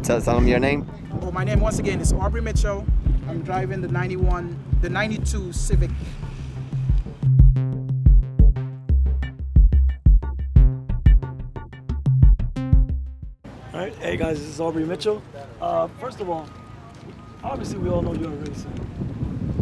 Tell them your name. Oh, my name once again is Aubrey Mittchell. I'm driving the 92 Civic. All right, hey guys, this is Aubrey Mittchell. First of all, obviously we all know you're a racer.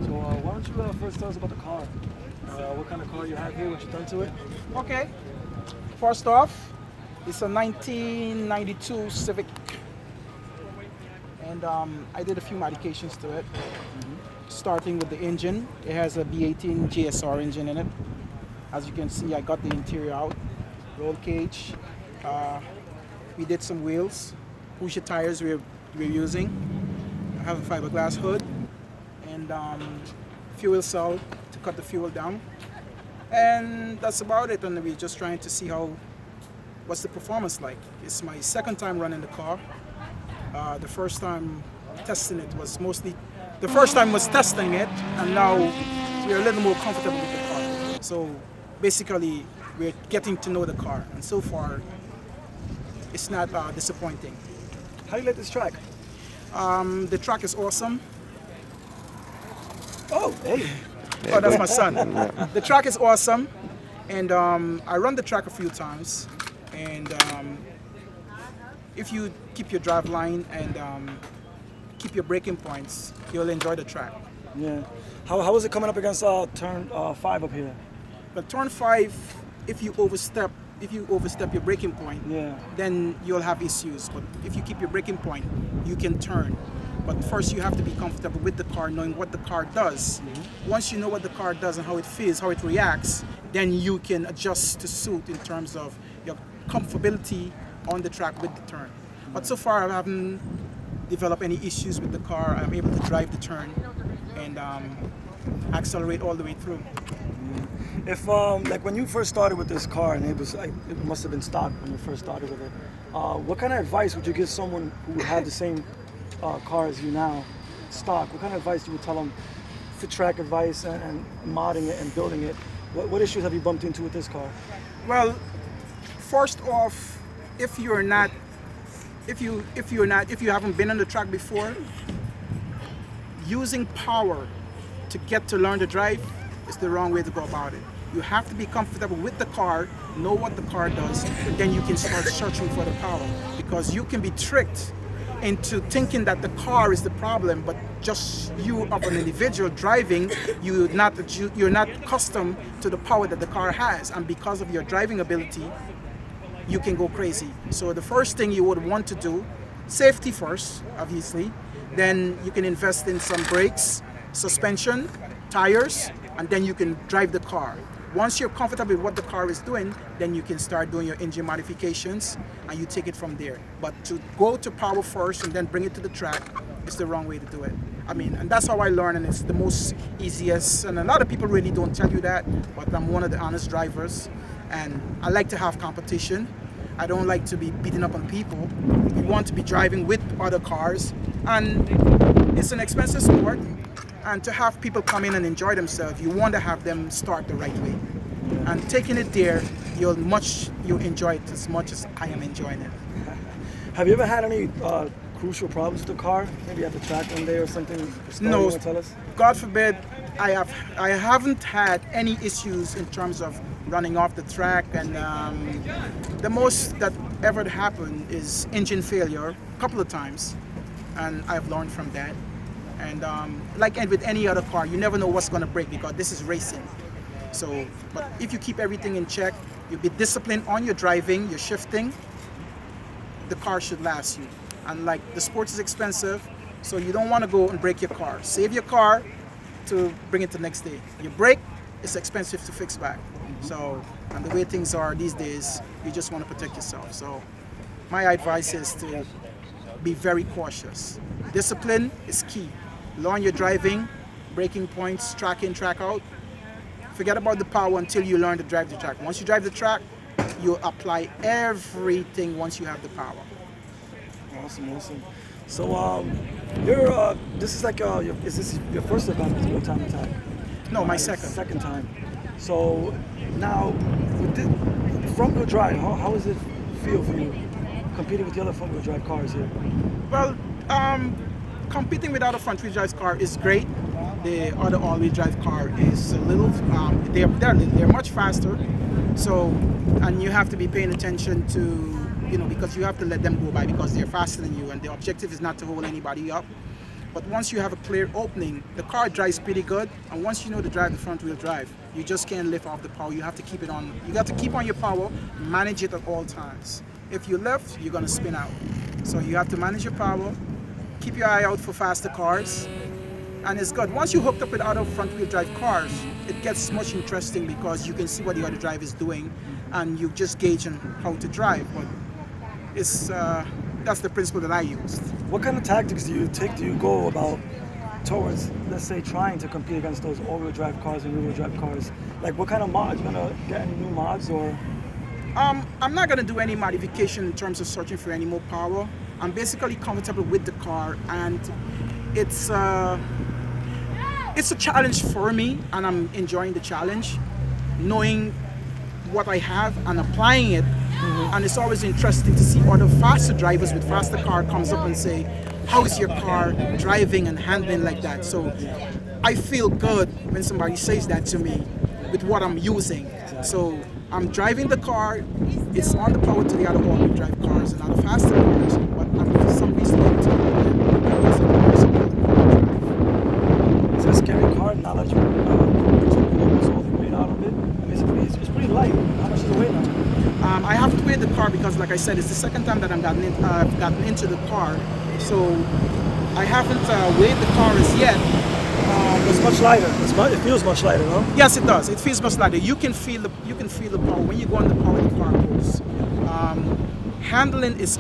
So why don't you first tell us about the car? What kind of car you have here, what you've done to it? Okay. First off, it's a 1992 Civic. And I did a few modifications to it. Starting with the engine. It has a B18 GSR engine in it. As you can see, I got the interior out. Roll cage. We did some wheels. Pusher tires we're using. I have a fiberglass hood. And fuel cell to cut the fuel down. And that's about it. And we're just trying to see what's the performance like. It's my second time running the car. The first time testing it was testing it, and now we're a little more comfortable with the car. So basically, we're getting to know the car, and so far, it's not disappointing. How do you like this track? The track is awesome. Oh, hey. Oh, that's my son. The track is awesome, and I run the track a few times, and if you keep your drive line and keep your braking points, you'll enjoy the track. Yeah. How was it coming up against turn 5 up here? But turn 5, if you overstep your braking point, then you'll have issues. But if you keep your braking point, you can turn. But first you have to be comfortable with the car, knowing what the car does. Once you know what the car does and how it feels, how it reacts, then you can adjust to suit in terms of your comfortability on the track with the turn. But so far I haven't developed any issues with the car. I'm able to drive the turn and accelerate all the way through. If like when you first started with this car, and it must have been stock when you first started with it, what kind of advice would you give someone who had the same car as you now, stock? What kind of advice do you tell them for track advice and modding it and building it? What issues have you bumped into with this car? Well, first off, if you haven't been on the track before, using power to get to learn to drive is the wrong way to go about it. You have to be comfortable with the car, know what the car does, and then you can start searching for the power. Because you can be tricked into thinking that the car is the problem, but just you of an individual driving, you're not accustomed to the power that the car has, and because of your driving ability, you can go crazy. So the first thing you would want to do, safety first, obviously, then you can invest in some brakes, suspension, tires, and then you can drive the car. Once you're comfortable with what the car is doing, then you can start doing your engine modifications and you take it from there. But to go to power first and then bring it to the track is the wrong way to do it. I mean, and that's how I learn, and it's the most easiest. And a lot of people really don't tell you that, but I'm one of the honest drivers. And I like to have competition. I don't like to be beating up on people. We want to be driving with other cars. And it's an expensive sport. And to have people come in and enjoy themselves, you want to have them start the right way. And taking it there, you'll enjoy it as much as I am enjoying it. Have you ever had any crucial problems with the car? Maybe at the track one day or something? No, you want to tell us? God forbid. I haven't had any issues in terms of running off the track, and the most that ever happened is engine failure a couple of times, and I've learned from that. And like with any other car, you never know what's going to break because this is racing. So, but if you keep everything in check, you be disciplined on your driving, your shifting, the car should last you. And like the sport is expensive, so you don't want to go and break your car. Save your car to bring it the next day. Your brake is expensive to fix back. So, and the way things are these days, you just want to protect yourself. So my advice is to be very cautious. Discipline is key. Learn your driving, braking points, track in, track out. Forget about the power until you learn to drive the track. Once you drive the track, you apply everything once you have the power. Awesome. So this is like is this your first event with Real-Time Attack? No, my second. Second time. So now, with front-wheel drive, how does it feel for you competing with the other front-wheel drive cars here? Well, competing with other front-wheel drive car is great. The other all-wheel drive car is a little, they're much faster. So, and you have to be paying attention to, because you have to let them go by because they're faster than you, and the objective is not to hold anybody up. But once you have a clear opening, the car drives pretty good, and once you know to drive the front-wheel drive, you just can't lift off the power. You have to keep it on. You got to keep on your power, manage it at all times. If you lift, you're gonna spin out. So you have to manage your power, keep your eye out for faster cars, and it's good. Once you hooked up with other front-wheel drive cars, it gets much interesting because you can see what the other driver is doing, and you just gauge on how to drive. But it's that's the principle that I used. What kind of tactics do you go about towards, let's say, trying to compete against those all-wheel drive cars and rear-wheel drive cars? Like, what kind of mods? You gonna get any new mods or? I'm not gonna do any modification in terms of searching for any more power. I'm basically comfortable with the car, and it's a challenge for me, and I'm enjoying the challenge, knowing what I have and applying it. And it's always interesting to see other faster drivers with faster car comes up and say, how is your car driving and handling like that? So I feel good when somebody says that to me with what I'm using. So I'm driving the car, it's on the power to the other all-wheel drive cars and other faster cars, but I'm for some reason able to do them because of the person. It's a scary car now that you almost all the weight out of it. I mean, it's pretty light. How much is the weight now? I have to weigh the car because, like I said, it's the second time that I've gotten into the car. So I haven't weighed the car as yet. It's much lighter. It feels much lighter, no? Yes, it does. It feels much lighter. You can feel the power when you go on the power. The car goes. Handling is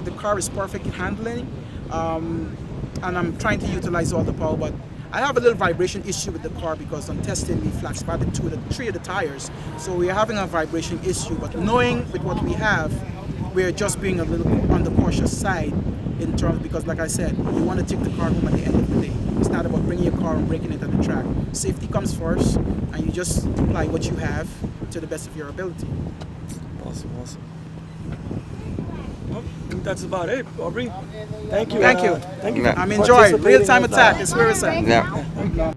the car is perfect in handling, and I'm trying to utilize all the power, but I have a little vibration issue with the car because I'm testing the flat spot in three of the tires. So we're having a vibration issue, but knowing with what we have, we're just being a little on the cautious side in terms, because like I said, you want to take the car home at the end of the day. It's not about bringing your car and breaking it at the track. Safety comes first, and you just apply what you have to the best of your ability. Awesome. Well, I think that's about it, Aubrey. Thank you. Thank you. Thank you. I'm enjoying real-time attack. It's where it's at. Yeah.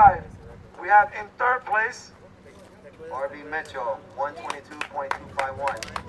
drive. We have in third place, Aubrey Mittchell, 122.251.